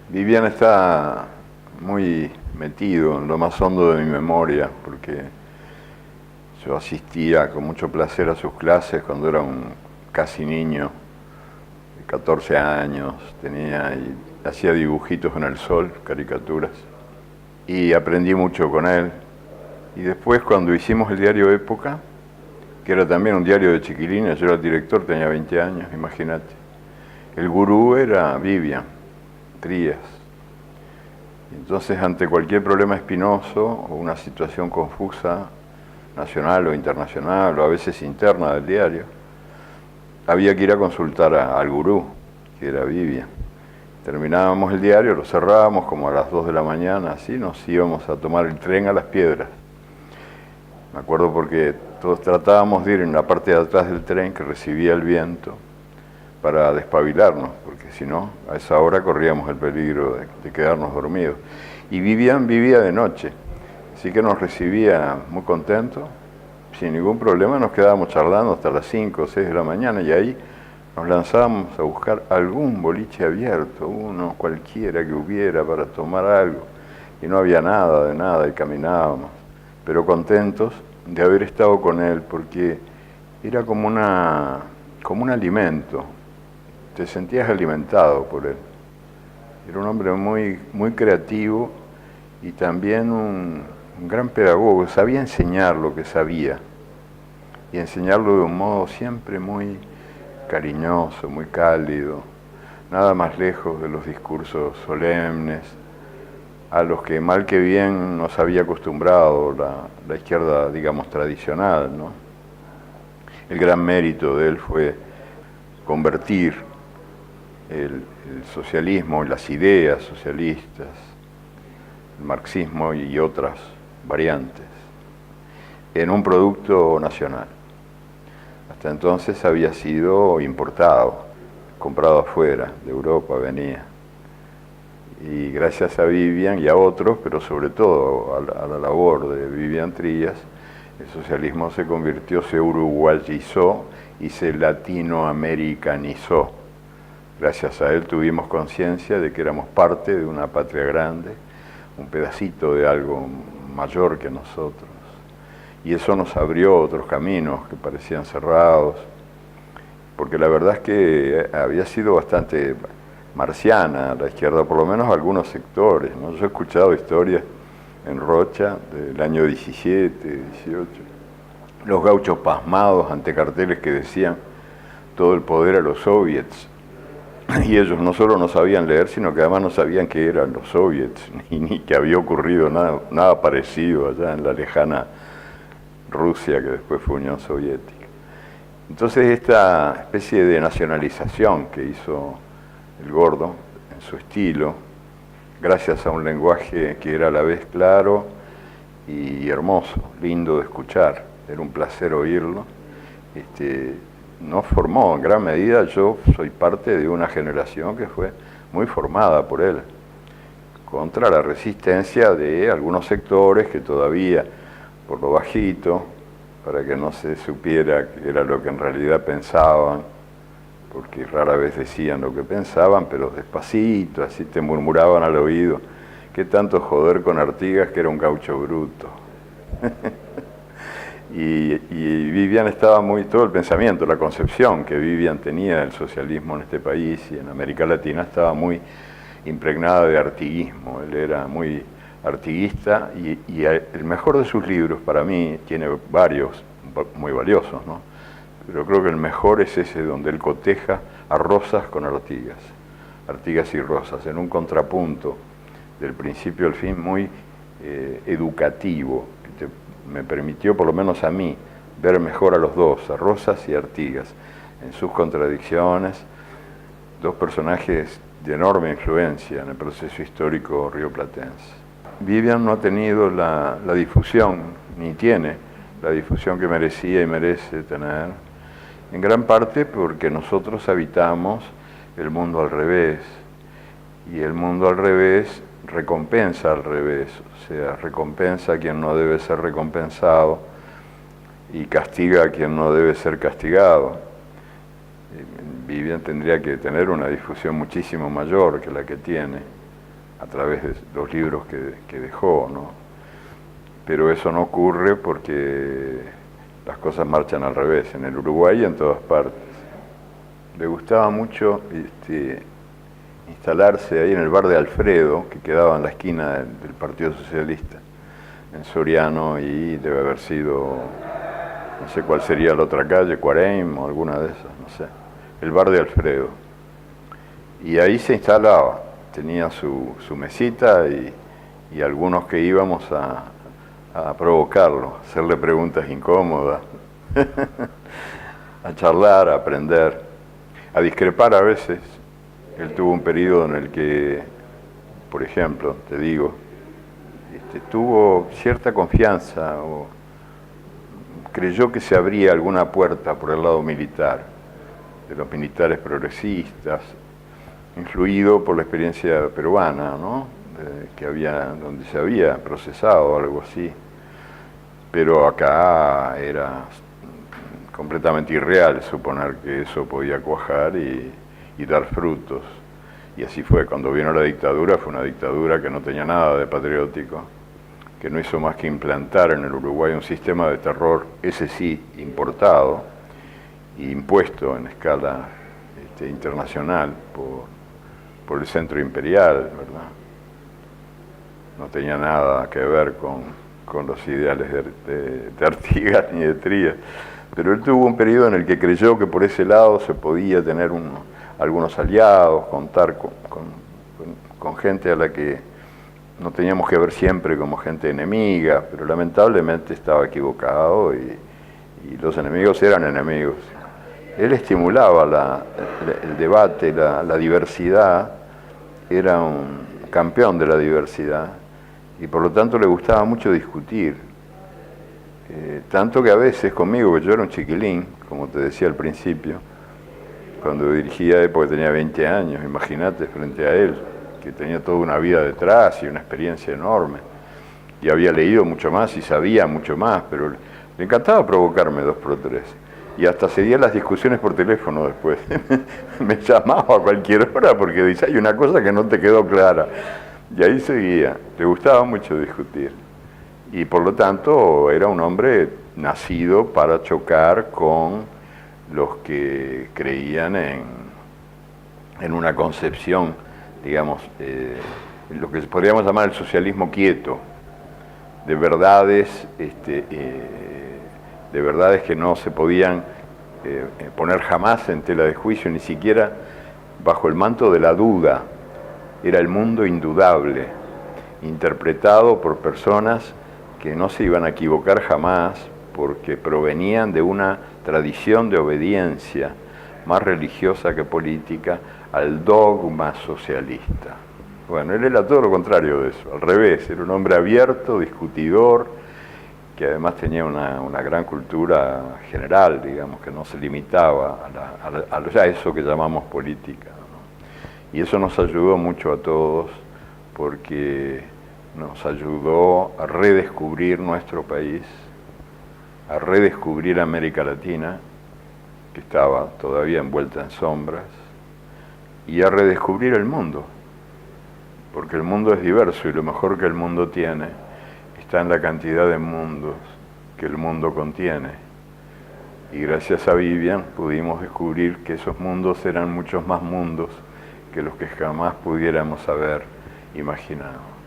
Vivian está muy metido en lo más hondo de mi memoria, porque yo asistía con mucho placer a sus clases cuando era un casi niño, de 14 años, tenía y hacía dibujitos en el sol, caricaturas, y aprendí mucho con él. Y después cuando hicimos el diario Época, que era también un diario de chiquilines, yo era el director, tenía 20 años, imagínate. El gurú era Vivian Trías. Entonces, ante cualquier problema espinoso o una situación confusa, nacional o internacional, o a veces interna del diario, había que ir a consultar al gurú, que era Vivian. Terminábamos el diario, lo cerrábamos como a las 2 de la mañana, así nos íbamos a tomar el tren a Las Piedras. Me acuerdo porque todos tratábamos de ir en la parte de atrás del tren que recibía el viento para despabilarnos, porque si no, a esa hora corríamos el peligro de quedarnos dormidos. Y Vivian vivía de noche, así que nos recibía muy contentos, sin ningún problema, nos quedábamos charlando hasta las 5 o 6 de la mañana y ahí nos lanzábamos a buscar algún boliche abierto, uno cualquiera que hubiera para tomar algo, y no había nada de nada y caminábamos, pero contentos de haber estado con él, porque era como un alimento, te sentías alimentado por él. Era un hombre muy creativo y también un gran pedagogo, sabía enseñar lo que sabía y enseñarlo de un modo siempre muy cariñoso, muy cálido, nada más lejos de los discursos solemnes a los que mal que bien nos había acostumbrado la izquierda, digamos, tradicional, ¿no? El gran mérito de él fue convertir el socialismo y las ideas socialistas, el marxismo y otras variantes, en un producto nacional. Hasta entonces había sido importado, comprado afuera, de Europa venía. Y gracias a Vivian y a otros, pero sobre todo a la labor de Vivian Trías, el socialismo se convirtió, se uruguayizó y se latinoamericanizó. Gracias a él tuvimos conciencia de que éramos parte de una patria grande, un pedacito de algo mayor que nosotros. Y eso nos abrió otros caminos que parecían cerrados, porque la verdad es que había sido bastante marciana la izquierda, por lo menos algunos sectores, ¿no? Yo he escuchado historias en Rocha del año 17, 18, los gauchos pasmados ante carteles que decían todo el poder a los soviets, y ellos no solo no sabían leer, sino que además no sabían qué eran los soviets, ni que había ocurrido nada parecido allá en la lejana Rusia, que después fue Unión Soviética. Entonces esta especie de nacionalización que hizo el Gordo en su estilo, gracias a un lenguaje que era a la vez claro y hermoso, lindo de escuchar, era un placer oírlo, nos formó en gran medida. Yo soy parte de una generación que fue muy formada por él, contra la resistencia de algunos sectores que todavía, por lo bajito, para que no se supiera que era lo que en realidad pensaban, porque rara vez decían lo que pensaban, pero despacito, así te murmuraban al oído, qué tanto joder con Artigas, que era un gaucho bruto. y Vivian estaba todo el pensamiento, la concepción que Vivian tenía del socialismo en este país y en América Latina estaba muy impregnada de artiguismo. Él era muy artiguista y el mejor de sus libros, para mí, tiene varios muy valiosos, ¿no? Pero creo que el mejor es ese donde él coteja a Rosas con Artigas, Artigas y Rosas, en un contrapunto del principio al fin muy educativo, que me permitió, por lo menos a mí, ver mejor a los dos, a Rosas y Artigas, en sus contradicciones, dos personajes de enorme influencia en el proceso histórico rioplatense. Vivian no ha tenido la difusión, ni tiene la difusión que merecía y merece tener, en gran parte porque nosotros habitamos el mundo al revés, y el mundo al revés recompensa al revés, o sea, recompensa a quien no debe ser recompensado y castiga a quien no debe ser castigado. Vivian tendría que tener una difusión muchísimo mayor que la que tiene, a través de los libros que dejó, ¿no? Pero eso no ocurre porque las cosas marchan al revés, en el Uruguay y en todas partes. Le gustaba mucho instalarse ahí en el bar de Alfredo, que quedaba en la esquina del Partido Socialista, en Soriano, y debe haber sido, no sé cuál sería la otra calle, Cuareim o alguna de esas, no sé, el bar de Alfredo. Y ahí se instalaba, tenía su mesita y algunos que íbamos a provocarlo, a hacerle preguntas incómodas, a charlar, a aprender, a discrepar a veces. Él tuvo un periodo en el que, por ejemplo, te digo, tuvo cierta confianza o creyó que se abría alguna puerta por el lado militar, de los militares progresistas, influido por la experiencia peruana, ¿no? Donde se había procesado algo así. Pero acá era completamente irreal suponer que eso podía cuajar y dar frutos. Y así fue. Cuando vino la dictadura, fue una dictadura que no tenía nada de patriótico, que no hizo más que implantar en el Uruguay un sistema de terror, ese sí, importado e impuesto en escala internacional por el centro imperial, ¿verdad? No tenía nada que ver con los ideales de Artigas ni de Trías. Pero él tuvo un periodo en el que creyó que por ese lado se podía tener algunos aliados, contar con gente a la que no teníamos que ver siempre como gente enemiga, pero lamentablemente estaba equivocado y los enemigos eran enemigos. Él estimulaba el debate, la diversidad, era un campeón de la diversidad y por lo tanto le gustaba mucho discutir. Tanto que a veces conmigo, que yo era un chiquilín, como te decía al principio, cuando dirigía él, porque tenía 20 años, imagínate, frente a él, que tenía toda una vida detrás y una experiencia enorme, y había leído mucho más y sabía mucho más, pero le encantaba provocarme 2x3, y hasta seguía las discusiones por teléfono después. Me llamaba a cualquier hora porque dice, hay una cosa que no te quedó clara, y ahí seguía. Le gustaba mucho discutir. Y por lo tanto era un hombre nacido para chocar con los que creían en una concepción, digamos, lo que podríamos llamar el socialismo quieto, de verdades, de verdades que no se podían poner jamás en tela de juicio, ni siquiera bajo el manto de la duda. Era el mundo indudable, interpretado por personas que no se iban a equivocar jamás porque provenían de una tradición de obediencia más religiosa que política al dogma socialista. Bueno, él era todo lo contrario de eso, al revés, era un hombre abierto, discutidor, que además tenía una gran cultura general, digamos, que no se limitaba a eso que llamamos política, ¿no? Y eso nos ayudó mucho a todos porque nos ayudó a redescubrir nuestro país, a redescubrir América Latina, que estaba todavía envuelta en sombras, y a redescubrir el mundo, porque el mundo es diverso y lo mejor que el mundo tiene está en la cantidad de mundos que el mundo contiene. Y gracias a Vivian pudimos descubrir que esos mundos eran muchos más mundos que los que jamás pudiéramos haber imaginado.